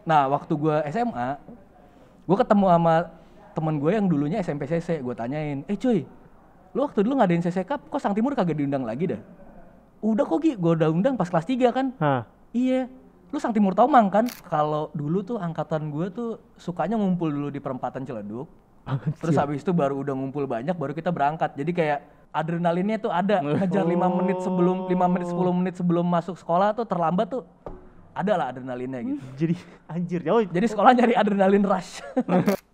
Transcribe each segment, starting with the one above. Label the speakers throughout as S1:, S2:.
S1: Nah, waktu gue SMA, gue ketemu sama temen gue yang dulunya SMP CC. Gue tanyain, cuy, lu waktu dulu ngadain CC Cup, kok Sang Timur kagak diundang lagi dah? Udah kok Gi, gue udah undang pas kelas 3 kan.
S2: Hah.
S1: Iya, lu Sang Timur Tomang kan? Kalau dulu tuh angkatan gue tuh sukanya ngumpul dulu di perempatan Ciledug. Terus habis itu baru udah ngumpul banyak, baru kita berangkat. Jadi kayak adrenalinnya tuh ada. Ngejar 5 menit sebelum, 5 menit 10 menit sebelum masuk sekolah tuh terlambat tuh. Ada lah adrenalinnya gitu.
S2: Jadi anjir.
S1: Jadi sekolah nyari adrenalin rush.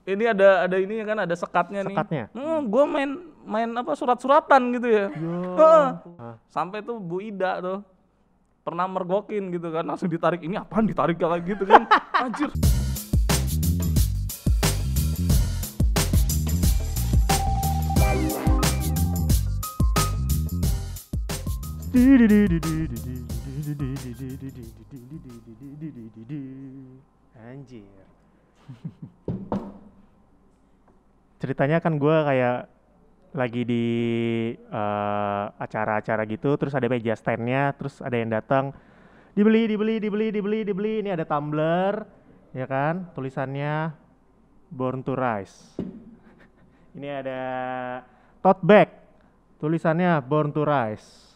S3: Ini ada ini kan, ada sekatnya nih.
S2: Sekatnya?
S3: Gue main apa surat-suratan gitu ya. Sampai tuh Bu Ida tuh pernah mergokin gitu kan, langsung ditarik. Ini apaan ditarik kayak gitu kan? Anjir.
S2: Anjir. Ceritanya kan gue kayak lagi di acara-acara gitu, terus ada meja standnya, terus ada yang datang dibeli. Ini ada tumbler, ya kan, tulisannya Born to Rise. Ini ada tote bag, tulisannya Born to Rise.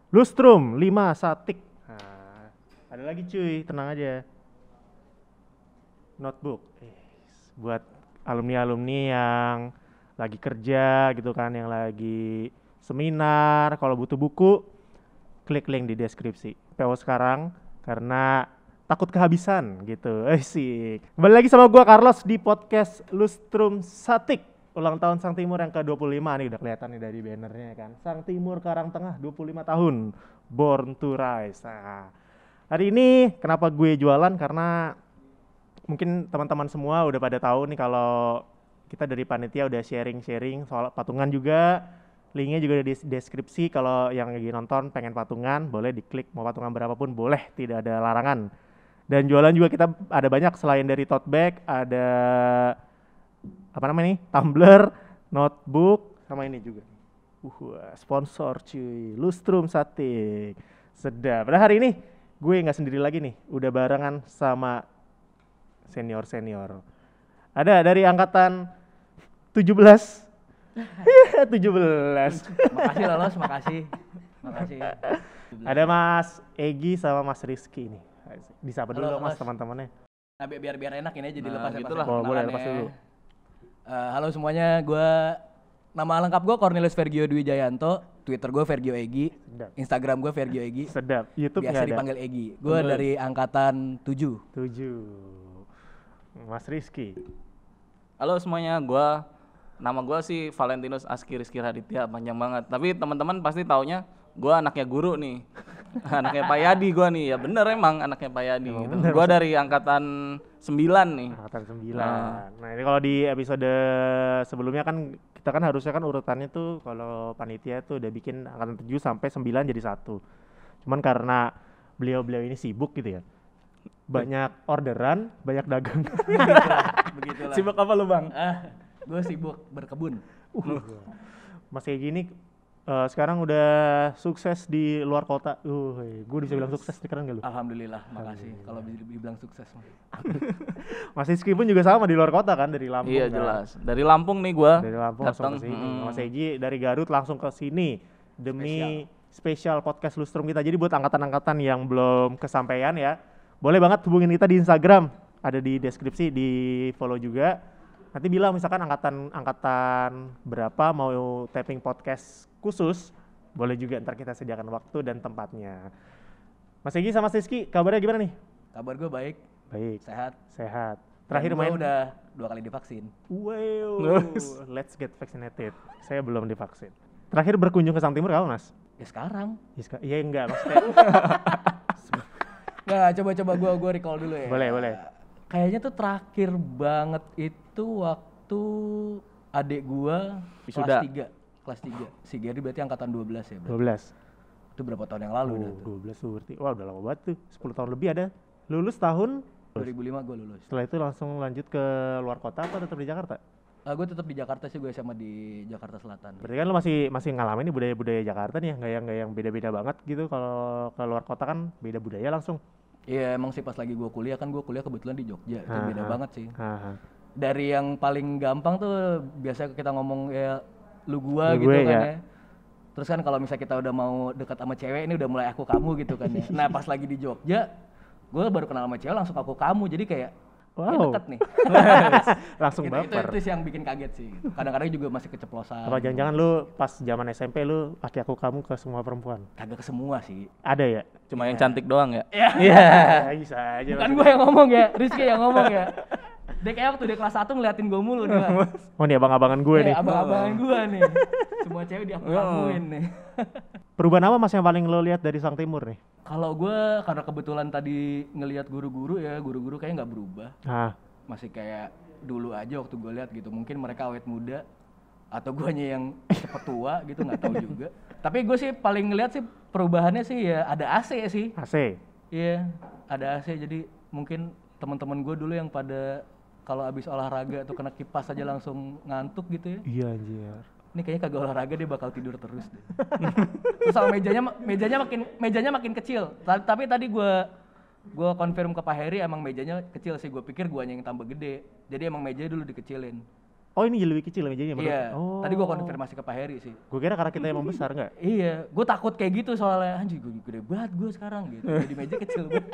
S2: Lustrum 5 Satik. Nah, ada lagi cuy, tenang aja. Notebook buat alumni-alumni yang lagi kerja gitu kan, yang lagi seminar, kalau butuh buku klik link di deskripsi. PO sekarang karena takut kehabisan gitu. Asik. Kembali lagi sama gua Carlos di podcast Lustrum Satik. Ulang tahun Sang Timur yang ke-25 nih, udah kelihatan nih dari bannernya kan. Sang Timur Karangtengah 25 tahun. Born to Rise. Nah, hari ini kenapa gue jualan, karena mungkin teman-teman semua udah pada tahu nih kalau kita dari panitia udah sharing-sharing soal patungan juga. Linknya juga ada di deskripsi. Kalau yang lagi nonton pengen patungan, boleh diklik, mau patungan berapapun boleh, tidak ada larangan. Dan jualan juga kita ada banyak, selain dari tote bag, ada apa namanya nih, tumbler, notebook, sama ini juga. Sponsor cuy, Lustrum Satik. Sedap. Pada hari ini gue nggak sendiri lagi nih, udah barengan sama senior. Ada dari angkatan 17. 17.
S1: Makasih Lolos, makasih.
S2: Ada Mas Egi sama Mas Rizky nih. Disapa dulu dong Mas teman-temannya.
S1: Nah, biar enak ini aja dilepas
S3: gitu lah.
S2: Boleh lepas dulu.
S1: Halo semuanya, nama lengkap gue Cornelius Vergio Dwi Jayanto, Twitter gue Vergio Egi,
S2: Sedap.
S1: Instagram gue Vergio Egi.
S2: Sedap. YouTube
S1: biasa dipanggil Egi. Gue dari angkatan 7.
S2: Mas Rizky.
S3: Halo semuanya, nama gue sih Valentinus Aski Rizky Raditya, panjang banget. Tapi teman-teman pasti taunya gue anaknya guru nih. Anaknya Pak Yadi gue nih. Ya bener emang anaknya Pak Yadi gitu. Gue dari angkatan 9 nih.
S2: Angkatan 9. Nah, ini kalau di episode sebelumnya kan kita kan harusnya kan urutannya tuh kalau panitia tuh udah bikin angkatan 7 sampai 9 jadi 1. Cuman karena beliau-beliau ini sibuk gitu ya. Banyak orderan, banyak dagang.
S1: Begitulah.
S3: Sibuk apa lu bang?
S1: Gue sibuk berkebun.
S2: Mas kayak gini sekarang udah sukses di luar kota. Gue bisa bilang sukses sekarang gak lu?
S1: Alhamdulillah, makasih. Kalau dibilang sukses.
S2: Mas Rizky pun juga sama di luar kota kan, dari Lampung.
S3: Iya
S2: kan?
S3: jelas. Dari Lampung nih gue.
S2: Dari Lampung langsung ke sini. Mas Egi dari Garut langsung ke sini demi spesial podcast Lustrum kita. Jadi buat angkatan-angkatan yang belum kesampaian ya, boleh banget hubungin kita di Instagram. Ada di deskripsi, di follow juga. Nanti bilang misalkan angkatan berapa mau taping podcast khusus, boleh juga ntar kita sediakan waktu dan tempatnya. Mas Egi sama Mas Rizky, kabarnya gimana nih?
S1: Kabar gue baik.
S2: Baik.
S1: Sehat.
S2: Terakhir main
S1: udah 2 kali divaksin.
S2: Wow, let's get vaccinated. Saya belum divaksin. Terakhir berkunjung ke Sang Timur kapan, Mas?
S1: Ya sekarang.
S2: Iya enggak, maksudnya.
S1: Nggak, coba gue recall dulu ya.
S2: Boleh.
S1: Kayaknya tuh terakhir banget itu waktu adik gua
S3: Wisuda.
S1: kelas 3. Si Gary berarti angkatan 12 ya berarti.
S2: 12.
S1: Itu berapa tahun yang lalu dah tuh.
S2: 12 tuh berarti. Wah, udah lama banget tuh. 10 tahun lebih ada. Lulus tahun
S1: 2005 gue lulus.
S2: setelah itu langsung lanjut ke luar kota atau tetap di Jakarta?
S1: Gue tetap di Jakarta sih, gue sama di Jakarta Selatan.
S2: Berarti kan lu masih ngalamin nih budaya-budaya Jakarta nih ya, nggak yang beda-beda banget gitu. Kalau ke luar kota kan beda budaya langsung.
S1: Iya emang sih pas lagi gue kuliah kan gue kuliah kebetulan di Jogja, itu beda banget sih. Dari yang paling gampang tuh biasa kita ngomong ya lu gua
S2: Lu
S1: gitu
S2: gue,
S1: kan
S2: ya.
S1: ya. Terus kan kalau misalnya kita udah mau dekat sama cewek ini udah mulai aku kamu gitu kan ya. Nah pas lagi di Jogja, gue baru kenal sama cewek langsung aku kamu, jadi kayak
S2: Wow.
S1: ya deket nih.
S2: Langsung
S1: Itu
S2: baper.
S1: sih yang bikin kaget sih. Kadang-kadang juga masih keceplosan.
S2: Apa jangan-jangan lu pas zaman SMP lu laki aku kamu ke semua perempuan?
S1: Kagak ke semua sih.
S2: Ada ya?
S3: Cuma yang cantik doang ya.
S1: Iya.
S2: Ya, bisa aja.
S1: Bukan gue yang ngomong ya, Rizky yang ngomong ya. Dia kayak waktu dia kelas 1 ngeliatin gue mulu nih Mas.
S2: Oh nih abang-abangan gue nih.
S1: Abang-abangan gue nih. Semua cewek dia kamuin nih.
S2: Perubahan apa mas yang paling lo lihat dari Sang Timur nih?
S1: Kalau gue karena kebetulan tadi ngelihat guru-guru ya, guru-guru kayaknya nggak berubah. Masih kayak dulu aja waktu gue lihat gitu. Mungkin mereka awet muda atau guanya yang cepet tua gitu, nggak tahu juga. Tapi gue sih paling ngeliat sih perubahannya sih ya ada AC sih.
S2: AC.
S1: Iya, ada AC. Jadi mungkin teman-teman gue dulu yang pada kalau abis olahraga tuh kena kipas aja langsung ngantuk gitu ya.
S2: Iya anjir.
S1: Ini kayaknya kagak olahraga dia bakal tidur terus deh. Terus sama mejanya makin kecil. Tapi tadi gue konfirm ke Pak Heri emang mejanya kecil sih. Gue pikir guanya yang tambah gede. Jadi emang mejanya dulu dikecilin.
S2: Oh ini lebih kecil mejanya menurut?
S1: Iya.
S2: Oh.
S1: Tadi gue konfirmasi ke Pak Heri sih.
S2: Gue kira karena kita emang besar nggak?
S1: Iya. Gue takut kayak gitu soalnya anjir gue gede banget gue sekarang gitu. Jadi meja kecil banget.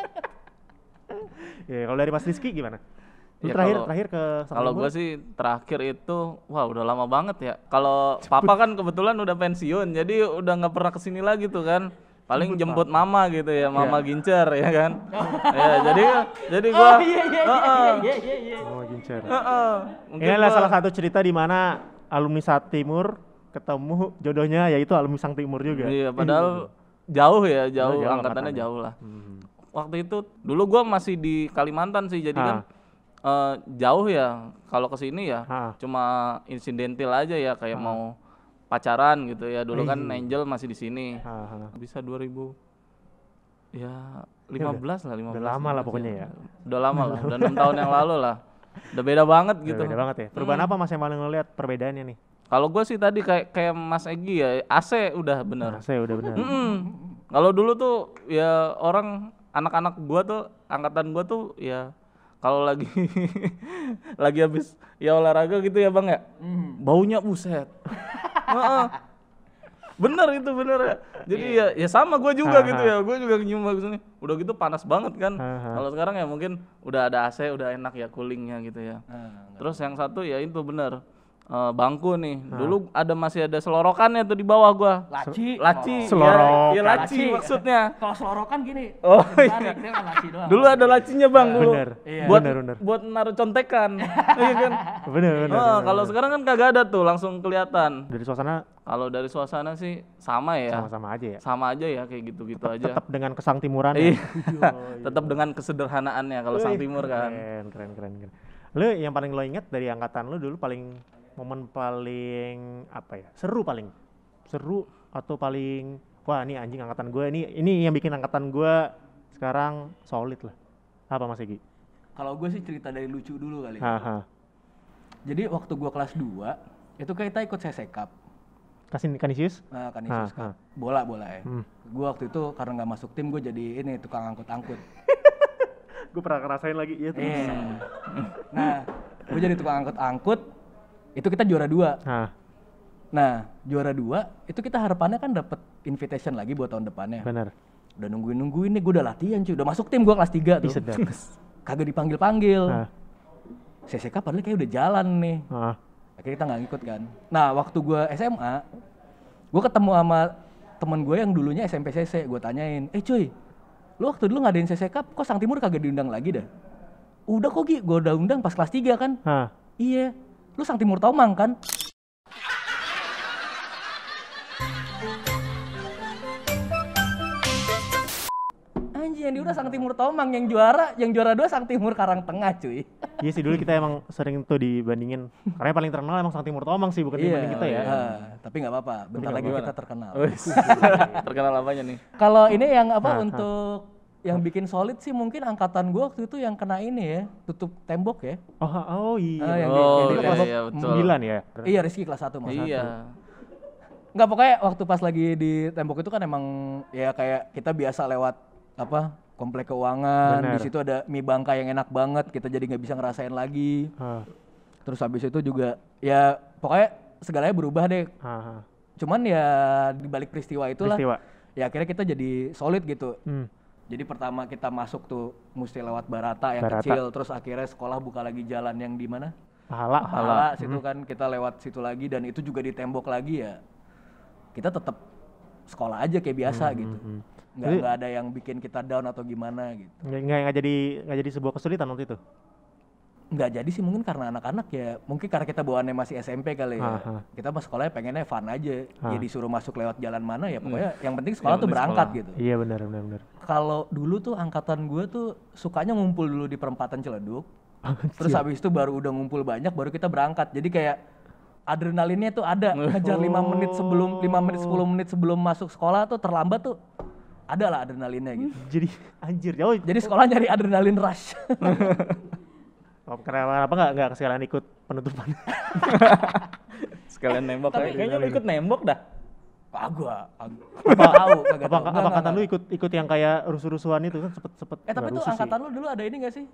S2: Ya kalau dari Mas Rizky gimana? Lu
S3: Ya,
S2: terakhir ke Sang
S3: Kalau
S2: Timur?
S3: gue sih terakhir itu, wah udah lama banget ya. Kalau papa kan kebetulan udah pensiun, jadi udah nggak pernah kesini lagi tuh kan. Paling jemput mama gitu ya, mama gincer ya kan. Ya jadi gue,
S1: Iya.
S2: Oh Gincer.
S3: mungkin
S2: Ini adalah
S3: gua-
S2: salah satu cerita di mana alumni Sang Timur ketemu jodohnya yaitu alumni Sang Timur juga.
S3: Iya, padahal jauh ya, jauh
S2: Jauh
S3: angkatannya
S2: angkatannya.
S3: jauh lah. Waktu itu dulu gue masih di Kalimantan sih, jadi kan jauh ya. Kalau kesini ya cuma insidental aja ya, kayak mau pacaran gitu ya. Dulu kan Angel masih di sini. Bisa 2000 ya 15 lah, 15.
S2: Udah lama lah pokoknya ya.
S3: Udah lama lah, udah 6 tahun yang lalu lah. Udah beda banget
S2: Udah
S3: gitu.
S2: beda banget ya. Perubahan apa mas yang paling ngeliat perbedaannya nih?
S3: Kalau gue sih tadi kayak Mas Egi ya, AC udah bener.
S2: Saya udah benar.
S3: Kalau dulu tuh ya orang anak-anak gua tuh, angkatan gua tuh ya kalau lagi lagi habis ya olahraga gitu ya Bang ya. Baunya buset. Heeh. Bener itu bener ya. Jadi ya sama gua juga gitu ya. Gua juga nyium bagus nih. Udah gitu panas banget kan. Kalau sekarang ya mungkin udah ada AC, udah enak ya coolingnya gitu ya. Terus yang satu ya itu bener. Bangku nih. Dulu masih ada selorokannya tuh di bawah gua. Laci.
S2: Selorokan.
S3: Iya laci maksudnya.
S1: Kalau selorokan gini.
S3: Oh
S1: Tarik, dia kan laci doang.
S3: Dulu ada lacinya Bang dulu.
S2: Bener.
S1: Iya.
S2: Bener.
S3: Buat naruh contekan. Iya kan?
S2: Bener.
S3: Kalau sekarang kan kagak ada tuh, langsung kelihatan.
S2: Dari suasana
S3: Kalau dari suasana sih sama ya.
S2: sama-sama aja ya.
S3: Sama aja ya kayak gitu-gitu aja.
S2: Tetap dengan kesang timuran.
S3: Iya. Tetap dengan kesederhanaannya kalau Sang Timur kan.
S2: Keren. Lu yang paling lo inget dari angkatan lu dulu momen paling apa ya? Seru atau paling wah ini anjing angkatan gue ini yang bikin angkatan gue sekarang solid lah. Apa Mas Egi?
S1: Kalau gue sih cerita dari lucu dulu kali.
S2: Jadi
S1: Jadi waktu gue kelas 2 itu kita ikut CC Cup.
S2: Kanisius?
S1: Nah, Kanisius Cup. Bola ya. Gue waktu itu karena nggak masuk tim gue jadi ini tukang angkut-angkut.
S2: Gue pernah ngerasain lagi ya tuh.
S1: Nah, gue jadi tukang angkut-angkut. Itu kita juara 2. Nah, juara 2 itu kita harapannya kan dapat invitation lagi buat tahun depannya.
S2: Benar.
S1: Udah nungguin nih, gue udah latihan cuy, udah masuk tim gue kelas 3 tuh.
S2: Sedap.
S1: Kagak dipanggil-panggil. CCK padahal kayak udah jalan nih. Akhirnya kita nggak ngikut kan. Nah, waktu gue SMA, gue ketemu sama temen gue yang dulunya SMP CC. Gue tanyain, cuy, lu waktu dulu ngadain CC Cup, kok Sang Timur kagak diundang lagi dah? Udah kok Gi, gue udah undang pas kelas 3 kan. Iya, lu Sang Timur Tomang kan? Anjir, yang diudah Sang Timur Tomang, yang juara 2 Sang Timur Karangtengah cuy.
S2: Iya sih dulu kita emang sering tuh dibandingin. Karena yang paling terkenal emang Sang Timur Tomang sih bukan dibanding kita ya.
S1: Tapi nggak apa-apa, bentar lagi kita terkenal.
S3: Terkenal apanya nih?
S1: Kalau ini yang apa untuk yang bikin solid sih mungkin angkatan gua waktu itu yang kena ini ya, tutup tembok ya.
S2: Oh iya.
S1: yang
S3: Oh
S1: di
S3: iya,
S1: tembok
S3: iya betul.
S2: 9 ya.
S1: Iya, Rizky kelas 1 Mas.
S3: Iya.
S1: Enggak, pokoknya waktu pas lagi di tembok itu kan emang ya kayak kita biasa lewat apa komplek keuangan.
S2: Bener.
S1: Di situ ada mie Bangka yang enak banget, kita jadi nggak bisa ngerasain lagi. Terus habis itu juga ya pokoknya segalanya berubah deh. Cuman ya di balik peristiwa itulah ya akhirnya kita jadi solid gitu. Jadi pertama kita masuk tuh mesti lewat Barata yang kecil, terus akhirnya sekolah buka lagi jalan yang di mana? Pahala situ kan, kita lewat situ lagi dan itu juga di tembok lagi ya. Kita tetap sekolah aja kayak biasa gitu. Nggak ada yang bikin kita down atau gimana gitu.
S2: Nggak jadi sebuah kesulitan waktu itu.
S1: Nggak jadi sih, mungkin karena anak-anak ya, mungkin karena kita bawaannya masih SMP kali ya. Kita mas sekolahnya pengennya fun aja. Ya disuruh masuk lewat jalan mana ya pokoknya yang penting sekolah tuh berangkat gitu.
S2: Iya benar.
S1: Kalau dulu tuh angkatan gue tuh sukanya ngumpul dulu di perempatan Ciledug. Terus habis itu baru udah ngumpul banyak baru kita berangkat. Jadi kayak adrenalinnya tuh ada. Ngejar 5 menit 10 menit sebelum masuk sekolah tuh terlambat tuh ada lah adrenalinnya gitu.
S2: Jadi anjir jauh.
S1: Jadi sekolah nyari adrenalin rush.
S2: Kenapa nggak sekalian ikut penutupan?
S3: Sekalian nembok. Kayaknya lu ikut nembok dah.
S1: Kagak
S2: Apa angkatan lu ikut yang kayak rusuh-rusuhan itu kan sepet
S1: tapi tuh angkatan lu dulu ada ini gak sih?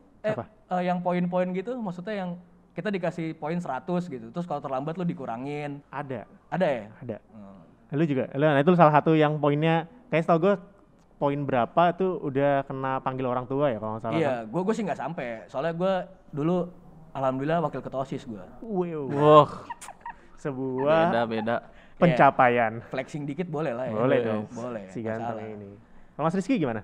S1: Yang poin-poin gitu, maksudnya yang kita dikasih poin 100 gitu, terus kalau terlambat lu dikurangin.
S2: Ada
S1: ya?
S2: Ada. Lu juga, nah itu salah satu yang poinnya, kayak setahu gue poin berapa tuh udah kena panggil orang tua ya kalau nggak salah.
S1: Iya, gue sih nggak sampai, soalnya gue dulu alhamdulillah wakil ketua OSIS gue.
S2: Wow. Sebuah
S3: beda.
S2: Pencapaian.
S1: Flexing dikit boleh lah ya.
S2: Boleh dong.
S1: Boleh.
S2: Si ganteng ini. Kalau Mas Rizky gimana?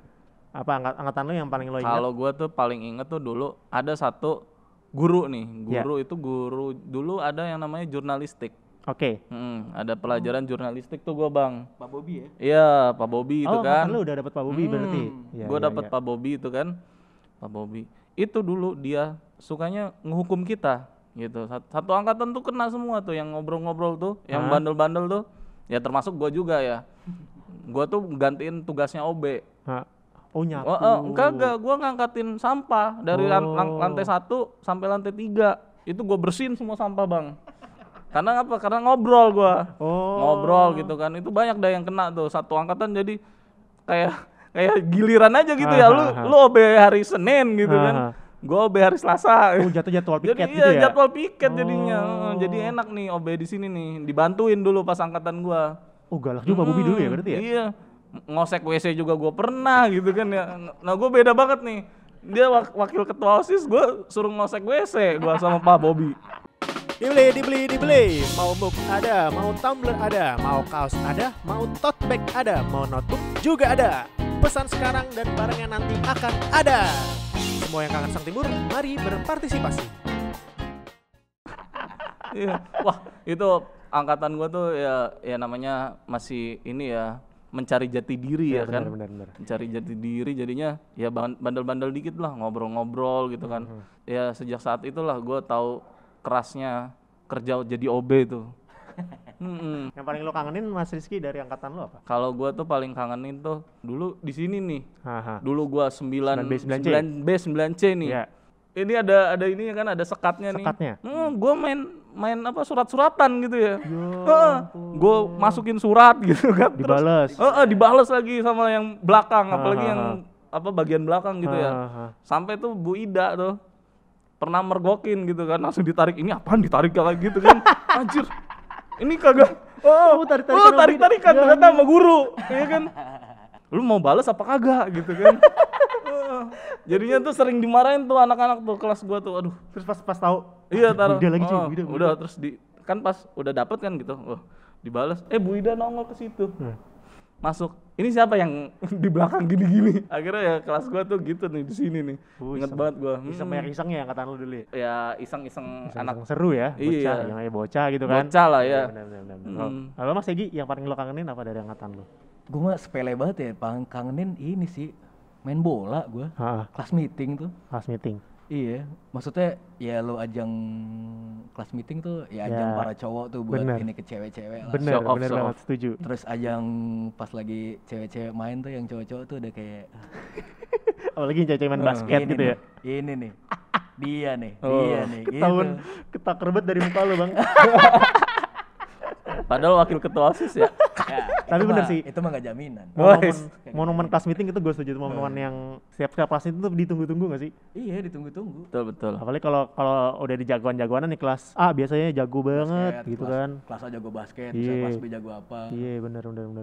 S2: Apa angkatan lu yang paling lo ingat?
S3: Kalau gue tuh paling inget tuh dulu ada satu guru nih. Guru dulu ada yang namanya jurnalistik.
S2: Oke.
S3: Ada pelajaran jurnalistik tuh gue bang.
S1: Pak Bobi ya?
S3: Iya Pak Bobi itu kan.
S2: Oh lu udah dapet Pak Bobi berarti?
S3: Gue dapet Pak Bobi itu kan. Pak Bobi. Itu dulu dia sukanya ngehukum kita gitu. Satu angkatan tuh kena semua tuh yang ngobrol-ngobrol tuh. Yang bandel-bandel tuh. Ya termasuk gue juga ya. Gue tuh gantiin tugasnya OB.
S2: Oh nyapu.
S3: Kagak, gue ngangkatin sampah dari lantai 1 sampai lantai 3. Itu gue bersihin semua sampah bang. Karena apa? Karena ngobrol gue. Ngobrol gitu kan. Itu banyak dah yang kena tuh. Satu angkatan jadi kayak giliran aja gitu ya. Lu OB hari Senin gitu kan. Gue OB hari Selasa.
S2: Jadwal piket
S3: jadi,
S2: gitu ya?
S3: Iya jadwal piket jadinya. Jadi enak nih OB di sini nih. Dibantuin dulu pas angkatan gue.
S2: Oh galak juga Pak Bobi dulu ya berarti ya?
S3: Iya. Ngosek WC juga gue pernah gitu kan ya. Nah gue beda banget nih. Dia wakil ketua OSIS, gue suruh ngosek WC gue sama Pak Bobi.
S2: Dibeli. Mau mug ada, mau tumbler ada, mau kaos ada, mau tote bag ada, mau notebook juga ada. Pesan sekarang dan barangnya nanti akan ada. Semua yang kangen Sang Timur, mari berpartisipasi.
S3: Iya. Wah itu angkatan gue tuh ya namanya masih ini ya mencari jati diri ya kan.
S2: Benar.
S3: Mencari jati diri jadinya ya bandel-bandel dikit lah ngobrol-ngobrol gitu kan. Ya sejak saat itulah gue tahu kerasnya kerja jadi OB itu.
S2: Yang paling lo kangenin Mas Rizky dari angkatan lo apa?
S3: Kalau gue tuh paling kangenin tuh dulu di sini nih. Dulu gue
S2: 9B,
S3: 9C nih.
S2: Yeah.
S3: Ini ada ini kan ada sekatnya nih. Gue main apa surat-suratan gitu ya. Gue masukin surat gitu kan.
S2: Dibales.
S3: Dibales lagi sama yang belakang, apalagi yang apa bagian belakang gitu ya. Sampai tuh Bu Ida tuh pernah mergokin gitu kan, langsung ditarik. Ini apaan ditarik lagi gitu kan? Anjir. Ini kagak. Tarik-tarikan ternyata sama guru, ya kan? Lu mau balas apa kagak gitu kan? Jadinya tuh sering dimarahin tuh anak-anak tuh kelas gua tuh. Aduh,
S2: terus pas tahu.
S3: Iya, taruh.
S2: Udah lagi cuy,
S3: udah terus kan pas udah dapet kan gitu. Dibalas. Bu Ida nongol ke situ. Masuk. Ini siapa yang di belakang gini-gini? Akhirnya ya kelas gua tuh gitu nih di sini nih. Ingat banget gua.
S2: Iseng ya angkatan lu dulu ya?
S3: Ya iseng-iseng anak
S2: seru ya, bocah, yang kayak bocah gitu kan.
S3: Bocah lah ya.
S2: Benar. Lalu Mas Egi, yang paling lo kangenin apa dari angkatan lu?
S1: Gue mah sepele banget ya, paling kangenin ini sih main bola gue. Kelas meeting tuh.
S2: Kelas meeting.
S1: Iya, maksudnya ya lo ajang kelas meeting tuh ya ajang para cowok tuh buat ini ke cewek-cewek lah.
S2: Bener banget, setuju.
S1: Terus ajang pas lagi cewek-cewek main tuh yang cowok-cowok tuh udah kayak
S2: apalagi yang cewek main basket gitu ya.
S1: Ini nih, dia nih.
S2: Ketahuan, ketaker banget dari muka lo bang.
S3: Padahal wakil ketua OSIS ya.
S1: Ya,
S2: Tapi
S1: itu
S2: bener
S1: mah-
S2: sih.
S1: Itu mah gak jaminan.
S2: Momen kelas meeting itu gue setuju, momen yang setiap kelas itu tuh ditunggu-tunggu gak sih?
S1: Iya, ditunggu-tunggu.
S3: Betul.
S2: Apalagi kalau udah di jagoan-jagoanan nih kelas A biasanya jago banget
S1: Basket,
S2: gitu
S1: kelas-
S2: kan.
S1: Kelas A jago basket,
S2: Iya.
S1: bisa kelas B jago apa.
S2: Iya bener.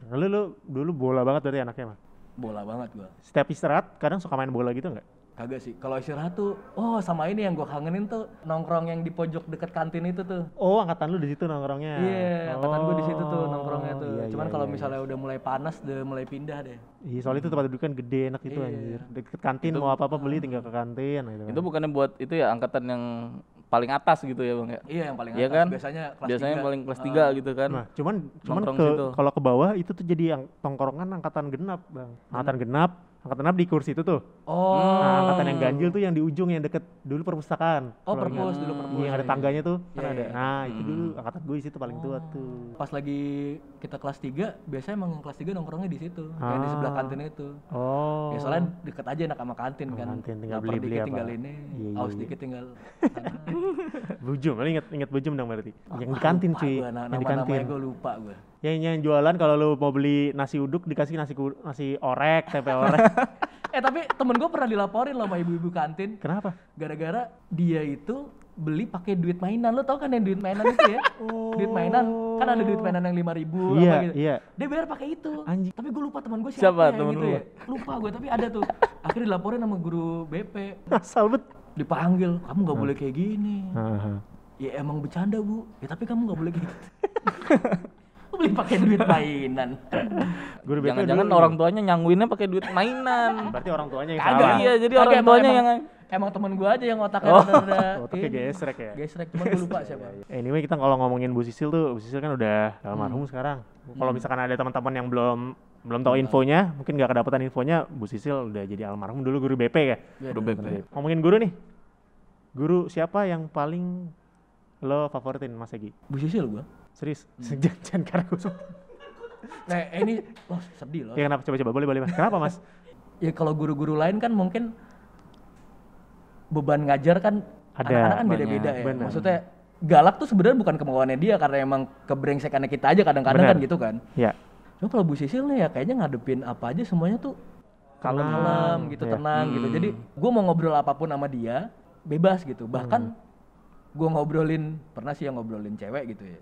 S2: Lalu lu dulu bola banget berarti anaknya mah.
S1: Bola banget gua.
S2: Setiap istirahat kadang suka main bola gitu nggak?
S1: Kagak sih. Kalau istirahat tuh, sama ini yang gua kangenin tuh nongkrong yang di pojok dekat kantin itu tuh.
S2: Oh angkatan lu di situ nongkrongnya.
S1: Iya, angkatan gua di situ tuh nongkrongnya tuh.
S2: Iya,
S1: Cuman
S2: iya,
S1: kalau
S2: iya,
S1: misalnya udah mulai panas, udah mulai pindah deh.
S2: Iya soalnya itu tempat duduk kan gede enak gitu
S1: Iya.
S2: anjir. Deket kantin mau apa-apa beli tinggal ke kantin gitu kan.
S3: Itu bukannya buat itu ya angkatan yang paling atas gitu ya Bang ya?
S1: Iya, yang paling
S3: Iya
S1: atas.
S3: kan?
S1: Biasanya kelas
S3: Biasanya
S1: 3.
S3: paling kelas 3 gitu kan.
S2: Nah, cuman
S3: Nongkrong
S2: ke
S3: situ.
S2: kalau ke bawah itu tuh jadi yang tongkrongan angkatan genap, Bang. Angkatan genap di kursi itu tuh.
S1: Oh.
S2: Nah, angkatan yang ganjil tuh yang di ujung yang deket dulu perpustakaan.
S1: Oh,
S2: Kalau ingat.
S1: perpus dulu perpus.
S2: Iya, yang ada tangganya tuh kan
S1: Iya,
S2: ada.
S1: iya.
S2: Nah, itu dulu angkatan gue di situ paling tua tuh.
S1: Pas lagi kita kelas 3, biasanya emang yang kelas 3 nongkrongnya di situ, yang di sebelah kantin itu.
S2: Oh.
S1: Ya soalnya deket aja enak sama kantin kan.
S2: kantin, tinggal
S1: Lapar
S2: beli-beli
S1: dikit
S2: apa.
S1: tinggal ini,
S2: Iya, iya,
S1: haus
S2: iya.
S1: dikit tinggal.
S2: Bujum, lu inget Bujum dong berarti. Yang di kantin cuy. Yang di kantin.
S1: Nama-namanya gue lupa gue.
S2: Yang jualan kalau lu mau beli nasi uduk dikasih nasi orek, tempe orek.
S1: Tapi temen gue pernah dilaporin loh sama ibu-ibu kantin.
S2: Kenapa?
S1: Gara-gara dia itu beli pakai duit mainan. Lo tau kan yang duit mainan itu ya? Duit mainan, kan ada duit mainan yang 5.000
S2: Iya,
S1: apa gitu.
S2: iya.
S1: Dia bayar pakai itu.
S2: Anjing.
S1: Tapi gue lupa teman gue
S3: Siapa
S1: siapa, ya
S3: temen
S1: gitu
S3: lu?
S1: ya. Lupa gue, tapi ada tuh. Akhirnya dilaporin sama guru BP.
S2: Asal bet.
S1: Dipanggil, kamu nggak boleh kayak gini.
S2: Aha.
S1: Ya emang bercanda bu, ya tapi kamu nggak boleh kayak gitu. Lu beli pakai duit mainan.
S2: Guru BP
S3: Jangan-jangan
S2: dulu-
S3: orang tuanya nyangguinnya pakai duit mainan.
S2: Berarti orang tuanya yang
S1: Kagak,
S2: salah.
S3: Iya, jadi
S1: Kagak,
S3: orang tuanya yang
S1: emang temen gue aja yang otaknya
S3: Oh.
S1: rada
S2: Otaknya
S1: ini.
S2: gesrek ya.
S1: Gesrek, cuman gue lupa siapa.
S2: Anyway kita kalau ngomongin Bu Sisil tuh, Bu Sisil kan udah almarhum sekarang. Kalau misalkan ada teman-teman yang belum tahu infonya, mungkin nggak kedapatan infonya, Bu Sisil udah jadi almarhum dulu guru BP ya.
S3: Guru BP.
S2: Ngomongin guru nih, guru siapa yang paling lo favoritin Mas Egi?
S1: Bu Sisil gue.
S2: Serius? Jangan karena gue
S1: Nah ini, sedih loh.
S2: Ya kenapa? Coba boleh Mas. Kenapa Mas?
S1: Ya kalau guru-guru lain kan mungkin beban ngajar kan
S2: Ada,
S1: anak-anak kan
S3: banyak,
S1: beda-beda ya.
S2: benar.
S1: Maksudnya galak tuh sebenarnya bukan kemauannya dia karena emang kebrengsekannya kita aja kadang-kadang
S2: Benar.
S1: kan gitu kan.
S2: Ya.
S1: Cuma kalau Bu Sisil nih ya kayaknya ngadepin apa aja semuanya tuh kalem gitu,
S2: ya.
S1: tenang gitu. Jadi gue mau ngobrol apapun sama dia bebas gitu. Bahkan gue ngobrolin, pernah sih yang ngobrolin cewek gitu ya.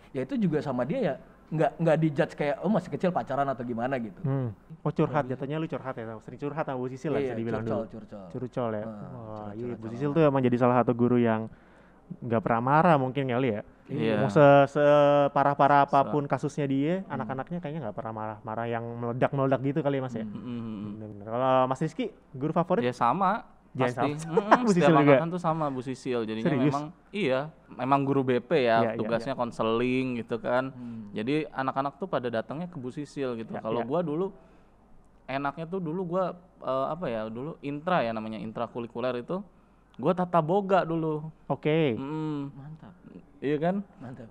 S1: Ya itu juga sama dia ya nggak dijudge kayak masih kecil pacaran atau gimana gitu.
S2: Oh curhat, jatuhnya lu curhat ya, sering curhat sama Bu Sisil lah bisa dibilang dulu. Curcol ya. Wah iya, Bu Sisil tuh emang jadi salah satu guru yang nggak pernah marah mungkin kali ya.
S3: Iya.
S2: Mau separah-parah apapun kasusnya dia, anak-anaknya kayaknya nggak pernah marah-marah yang meledak-meledak gitu kali ya Mas ya. Bener-bener. Kalau Mas Rizky, guru favorit?
S3: Ya sama.
S2: Jangan
S3: Pasti.
S2: sama. Bu Sisil
S3: Setiap
S2: juga?
S3: angkatan tuh sama Bu Sisil. Jadinya
S2: Serius?
S3: memang guru BP ya,
S2: Iya, iya,
S3: tugasnya konseling gitu kan. Jadi anak-anak tuh pada datangnya ke Bu Sisil gitu.
S2: Ya,
S3: Kalau
S2: iya.
S3: gua dulu enaknya tuh dulu gua dulu intra ya namanya, intrakurikuler itu. Gua tata boga dulu.
S2: Oke.
S1: Mantap.
S3: Iya kan?
S1: Mantap.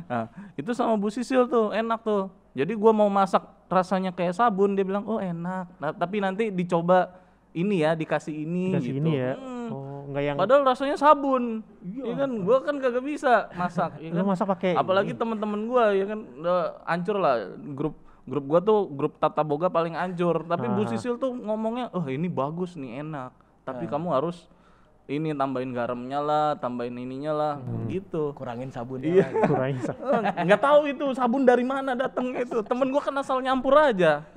S3: Nah, itu sama Bu Sisil tuh enak tuh. Jadi gua mau masak rasanya kayak sabun, dia bilang, "Oh, enak." Nah, tapi nanti dicoba ini ya, dikasih ini
S2: Dikasih
S3: gitu.
S2: ini ya. Oh, nggak yang
S3: Padahal rasanya sabun. Iya kan, gua kan kagak bisa masak, ya
S2: lu
S3: kan?
S2: masak pakai
S3: Apalagi teman-teman gua ya kan udah hancur lah. Grup gua tuh grup tata boga paling hancur. Tapi Bu Sisil tuh ngomongnya, "Oh, ini bagus nih, enak. Tapi kamu harus ini tambahin garamnya lah, tambahin ininya lah." Gitu.
S1: Kurangin sabunnya.
S3: Iya.
S1: lagi.
S2: kurangin
S3: Nggak tahu itu sabun dari mana datangnya itu. Temen gua kan asal nyampur aja.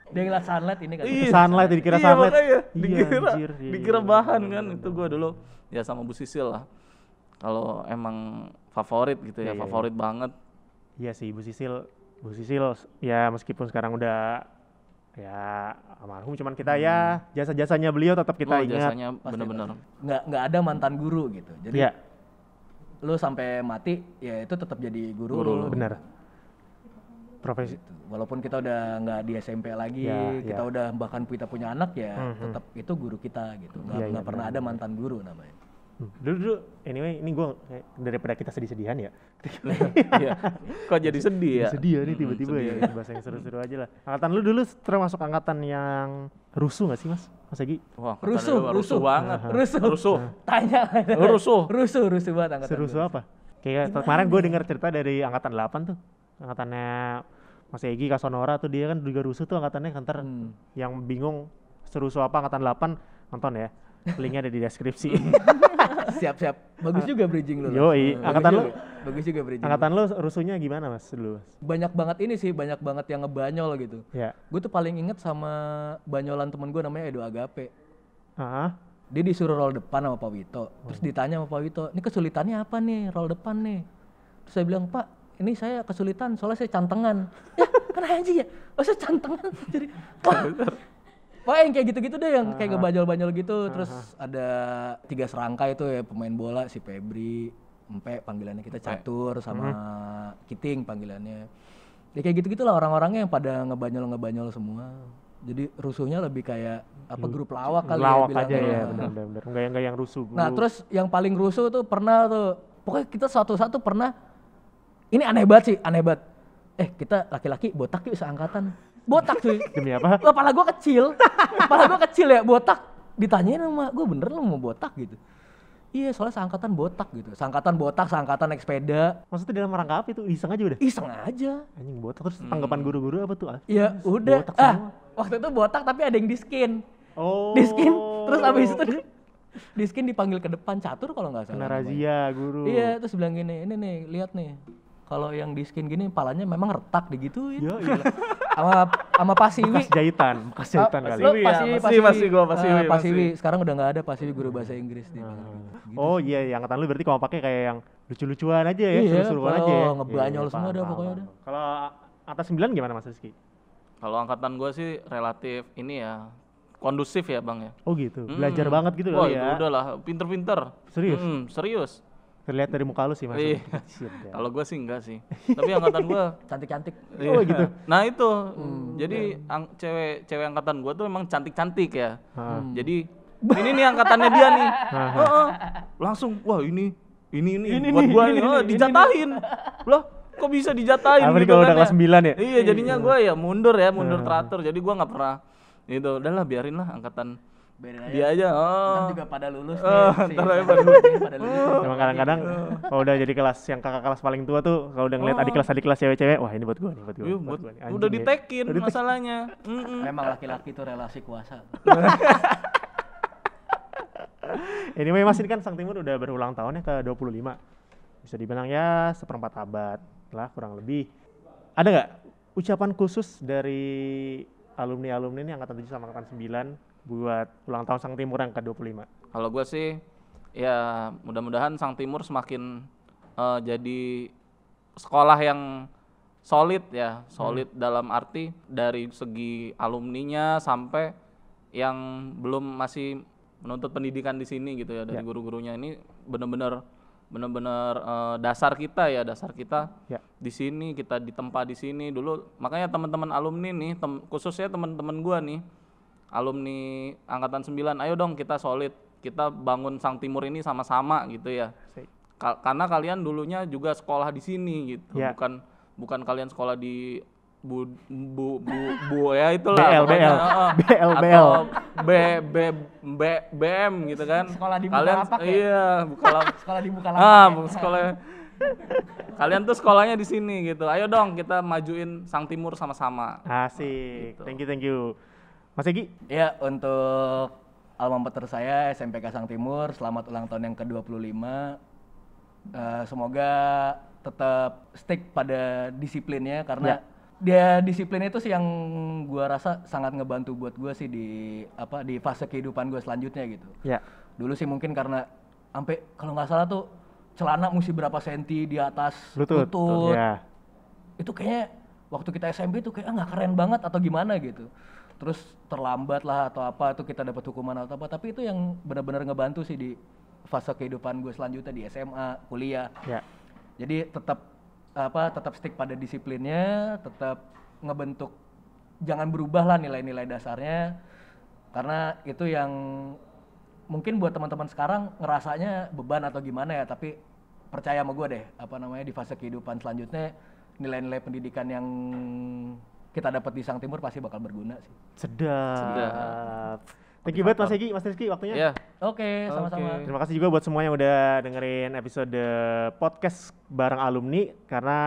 S1: Dia ngeliat sunlight ini kan.
S3: Iya.
S2: sunlight dikira
S3: Iya,
S2: sunlight.
S3: makanya.
S2: Iya,
S3: Dikira,
S2: anjir. Iya,
S3: dikira
S2: iya,
S3: bahan
S2: iya,
S3: kan.
S2: iya,
S3: Itu gua dulu ya sama Bu Sisil lah. Kalau emang favorit gitu ya,
S2: Iya, iya,
S3: favorit banget.
S2: Iya sih Bu Sisil ya meskipun sekarang udah ya almarhum, cuman kita ya jasa-jasanya beliau tetap kita
S3: Oh,
S2: ingat.
S3: jasanya bener-bener.
S1: Nggak ada mantan guru gitu. Jadi
S2: Iya,
S1: lu sampai mati ya itu tetap jadi guru lu.
S2: benar. Profesi
S1: Gitu. Walaupun kita udah nggak di SMP lagi,
S2: Ya,
S1: kita
S2: ya.
S1: udah bahkan kita punya anak ya, tetap itu guru kita gitu. Nggak
S2: Iya, iya,
S1: nggak pernah ada mantan guru namanya.
S2: dulu anyway ini gue daripada kita sedih-sedihan ya.
S3: Iya. Kok jadi sedih ya?
S2: Sedih ya nih tiba-tiba
S3: sedih.
S2: ya, bahasa yang seru-seru aja lah. Angkatan lu dulu termasuk angkatan yang rusuh gak sih Mas Egi?
S3: Wah, kata
S1: Rusuh,
S3: dia, rusuh banget.
S1: Rusuh.
S3: Rusuh.
S1: Tanya.
S3: Rusuh.
S1: Rusuh banget angkatan
S2: Serusuh
S1: gua.
S2: apa? Kayak kemarin gue dengar cerita dari angkatan 8 tuh. Angkatannya Mas Egi, Kak Sonora tuh dia kan juga rusuh tuh angkatannya kan yang bingung serusuh apa angkatan 8 nonton ya. Linknya ada di deskripsi.
S1: Siap-siap. Bagus juga bridging lu.
S2: Yoi, angkatan lu
S1: bagus juga bridging.
S2: angkatan lu rusuhnya gimana Mas dulu Mas?
S1: Banyak banget ini sih, banyak banget yang ngebanyol gitu.
S2: Ya.
S1: Gue tuh paling inget sama banyolan temen gue namanya Edo Agape.
S2: Heeh.
S1: Dia disuruh roll depan sama Pak Wito. Terus ditanya sama Pak Wito, ini kesulitannya apa nih roll depan nih? Terus saya bilang, Pak, ini saya kesulitan soalnya saya cantengan. Ya, kan anjing ya? Masa cantengan? Jadi, wah yang kayak gitu-gitu deh, yang kayak ngebanyol-banyol gitu. Terus ada 3 serangkai itu ya, pemain bola, si Febri, Empe panggilannya kita, Catur, sama Kiting panggilannya. Ya kayak gitu-gitu lah orang-orangnya yang pada ngebanyol-ngebanyol semua. Jadi rusuhnya lebih kayak apa grup lawak kali
S2: Lawak
S1: ya
S2: aja ya,
S1: bilangnya.
S2: benar-benar. Enggak yang rusuh.
S1: Nah terus yang paling rusuh tuh pernah tuh, pokoknya kita satu-satu pernah, ini aneh banget sih, aneh banget. Kita laki-laki botak yuk seangkatan. Botak cuy.
S2: Demi apa?
S1: Kepala gua kecil ya, botak. Ditanyain sama gue, bener lu mau botak gitu? Iya soalnya seangkatan botak gitu, seangkatan botak, seangkatan naik sepeda.
S2: Maksudnya dalam rangka apa itu? Iseng aja udah?
S1: Iseng aja.
S2: Anjing botak, terus tanggapan guru-guru apa tuh?
S1: Ya udah,
S2: botak semua.
S1: waktu itu botak tapi ada yang di skin.
S2: Oh.
S1: Di skin, terus abis itu di skin dipanggil ke depan, Catur kalau nggak salah.
S2: Kena
S1: namanya.
S2: razia guru.
S1: Iya, terus bilang gini, ini nih, lihat nih. Kalau yang di skin gini palanya memang retak digituin.
S2: Iya, iya.
S1: Sama Pasiwi.
S2: Bekas jahitan kali.
S1: Lo
S3: Pasiwi.
S1: Pasiwi. Sekarang udah nggak ada Pasiwi guru bahasa Inggris di.
S2: Oh iya, yang angkatan lu berarti kalau pakai kayak yang lucu-lucuan aja ya,
S1: Iya,
S2: seru-seruan aja ya.
S1: ngebanyol
S2: Iya,
S1: semua
S2: paham,
S1: dah
S2: paham,
S1: pokoknya
S2: paham.
S1: dah.
S2: Kalau atas 9 gimana Mas Rizky?
S3: Kalau angkatan gue sih relatif ini ya kondusif ya bang ya.
S2: Oh gitu, belajar banget gitu
S3: Wah
S2: kali
S3: itu
S2: ya.
S3: udah lah, pinter-pinter.
S2: Serius?
S3: Serius.
S2: Terlihat dari muka lu sih Mas.
S3: Iya.
S2: Shit, ya.
S3: Kalau gue sih enggak sih. Tapi angkatan gue
S1: Cantik-cantik.
S2: Oh gitu.
S3: Nah itu, jadi cewek angkatan gue tuh emang cantik-cantik ya. Jadi ini nih angkatannya dia nih. Langsung, wah ini buat gue nih, dijatahin. Loh, kok bisa dijatahin
S2: Apa nih
S3: gitu
S2: kalau
S3: kan
S2: udah kelas 9 ya?
S3: Iya, jadinya gue ya mundur teratur. Jadi gue nggak pernah itu. Udahlah biarin lah angkatan
S1: Biarin
S3: dia aja.
S1: Ntar juga pada lulus
S3: ntar aja pada
S1: pada lulus.
S2: Emang kadang-kadang kalau udah jadi kelas yang kakak kelas paling tua tuh, kalau udah ngeliat adik kelas cewek-cewek, wah ini buat gua nih, buat gua.
S3: Iya,
S2: buat gua nih. Anjing
S3: udah
S2: nih.
S3: ditekin masalahnya.
S1: Memang laki-laki itu relasi kuasa.
S2: Anyway Mas, ini kan Sang Timur udah berulang tahun ya ke 25. Bisa dibilang ya seperempat abad lah kurang lebih. Ada nggak ucapan khusus dari alumni-alumni ini angkatan 7 sama angkatan 9 buat ulang tahun Sang Timur yang ke-25?
S3: Kalau gue sih ya mudah-mudahan Sang Timur semakin jadi sekolah yang solid ya, solid dalam arti dari segi alumninya sampai yang belum masih menuntut pendidikan di sini gitu ya, dari guru-gurunya ini benar-benar dasar kita di sini, kita ditempa di sini dulu. Makanya teman-teman alumni nih, khususnya teman-teman gua nih, alumni angkatan 9, ayo dong kita solid, kita bangun Sang Timur ini sama-sama gitu ya. Karena kalian dulunya juga sekolah di sini gitu, bukan kalian sekolah di ya itulah
S2: BL
S3: BM gitu kan.
S1: Sekolah di
S3: kalian
S1: Bukalapak ya?
S3: iya
S1: Sekolah di Bukalapak.
S3: Sekolah kalian tuh sekolahnya di sini gitu. Ayo dong kita majuin Sang Timur sama-sama.
S2: Asik,
S3: Gitu.
S2: thank you. Mas Egi?
S1: Ya, untuk alma mater saya SMPK Sang Timur, selamat ulang tahun yang ke-25. Semoga tetap stick pada disiplinnya karena dia disiplin itu sih yang gua rasa sangat ngebantu buat gua sih di fase kehidupan gua selanjutnya gitu.
S2: Ya.
S1: Dulu sih mungkin karena sampai kalau nggak salah tuh celana mesti berapa senti di atas lutut.
S2: Ya.
S1: Itu kayaknya waktu kita SMP tuh kayak nggak keren banget atau gimana gitu. Terus terlambat lah atau apa tuh kita dapat hukuman atau apa, tapi itu yang benar-benar ngebantu sih di fase kehidupan gue selanjutnya di SMA, kuliah.
S2: Ya.
S1: Jadi tetap stick pada disiplinnya, tetap ngebentuk, jangan berubah lah nilai-nilai dasarnya, karena itu yang mungkin buat teman-teman sekarang ngerasanya beban atau gimana ya, tapi percaya sama gue deh, di fase kehidupan selanjutnya nilai-nilai pendidikan yang kita dapat di Sang Timur pasti bakal berguna sih.
S2: Sedap. Thank you banget Mas Egi, Mas Rizky waktunya.
S3: Iya.
S1: Oke, sama-sama.
S2: Terima kasih juga buat semua yang udah dengerin episode podcast bareng alumni, karena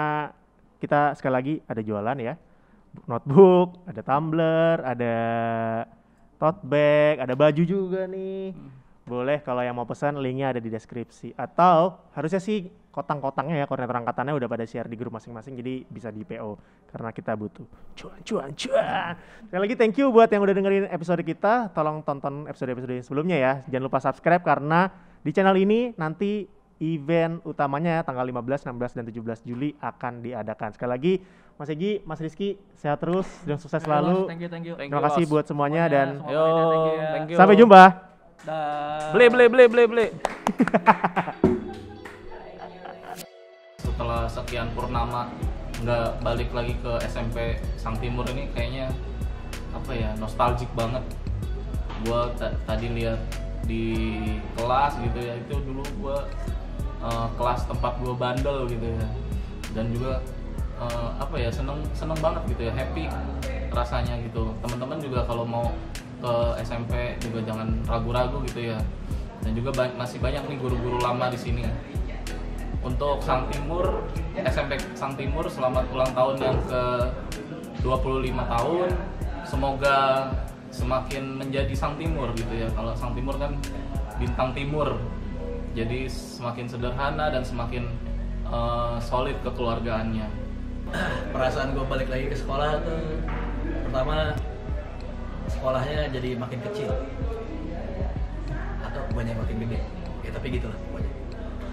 S2: kita sekali lagi ada jualan ya. Notebook, ada tumbler, ada tote bag, ada baju juga nih. Boleh kalau yang mau pesan, linknya ada di deskripsi. Atau harusnya sih kotang-kotangnya ya, koordinator angkatannya udah pada share di grup masing-masing, jadi bisa di PO karena kita butuh cuan. Sekali lagi thank you buat yang udah dengerin episode kita. Tolong tonton episode-episode sebelumnya ya. Jangan lupa subscribe karena di channel ini nanti event utamanya tanggal 15, 16, dan 17 Juli akan diadakan. Sekali lagi Mas Egi, Mas Rizky, sehat terus dan sukses selalu.
S1: Thank you.
S3: Thank
S2: Terima
S3: you,
S2: kasih
S3: Bos.
S2: buat semuanya dan
S3: Yo, thank you.
S2: sampai jumpa.
S1: Dah.
S3: Ble. Setelah sekian purnama nggak balik lagi ke SMP Sang Timur ini kayaknya apa ya, nostalgic banget. Gua tadi lihat di kelas gitu ya, itu dulu gua kelas tempat gua bandel gitu ya, dan juga apa ya, seneng banget gitu ya, happy rasanya gitu. Teman-teman juga kalau mau ke SMP juga jangan ragu-ragu gitu ya, dan juga masih banyak nih guru-guru lama di sini. Untuk Sang Timur, SMP Sang Timur, selamat ulang tahun yang ke 25 tahun. Semoga semakin menjadi Sang Timur gitu ya. Kalau Sang Timur kan bintang timur, jadi semakin sederhana dan semakin solid kekeluargaannya.
S4: Perasaan gue balik lagi ke sekolah tuh, pertama sekolahnya jadi makin kecil atau banyak makin gede ya, tapi gitulah pokoknya.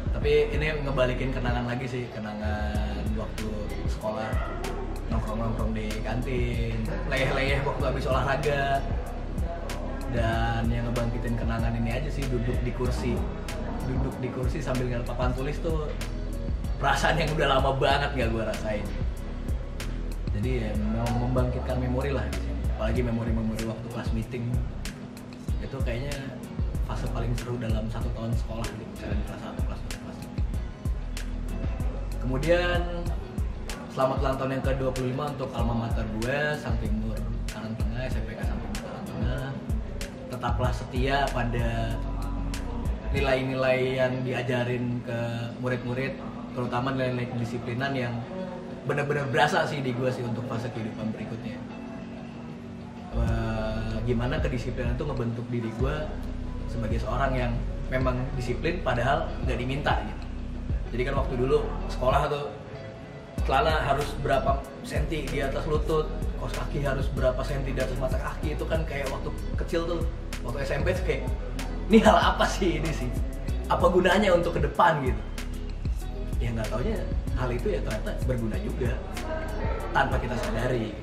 S4: Tapi ini ngebalikin kenangan lagi sih, kenangan waktu sekolah, nongkrong di kantin, leyeh-leyeh waktu habis olahraga. Dan yang ngebangkitin kenangan ini aja sih, duduk di kursi sambil ngeliat papan tulis tuh perasaan yang udah lama banget gak gue rasain. Jadi ya membangkitkan memori lah di sini. Apalagi memori-memori waktu kelas meeting, itu kayaknya fase paling seru dalam 1 tahun sekolah gitu, misalnya kelas 1, kelas 2, kelas 3. Kemudian selamat ulang tahun yang ke-25 untuk alma mater gue, Sang Timur Karangtengah, SMPK Sang Timur Karangtengah. Tetaplah setia pada nilai-nilai yang diajarin ke murid-murid, terutama nilai-nilai kedisiplinan yang benar-benar berasa sih di gue sih untuk fase kehidupan berikutnya. Gimana kedisiplinan itu ngebentuk diri gue sebagai seorang yang memang disiplin padahal nggak diminta gitu. Jadi kan waktu dulu sekolah tuh celana harus berapa senti di atas lutut, kaos kaki harus berapa senti di atas mata kaki. Itu kan kayak waktu kecil tuh, waktu SMP tuh kayak, ini hal apa sih ini sih? Apa gunanya untuk ke depan gitu? Ya nggak taunya hal itu ya ternyata berguna juga tanpa kita sadari.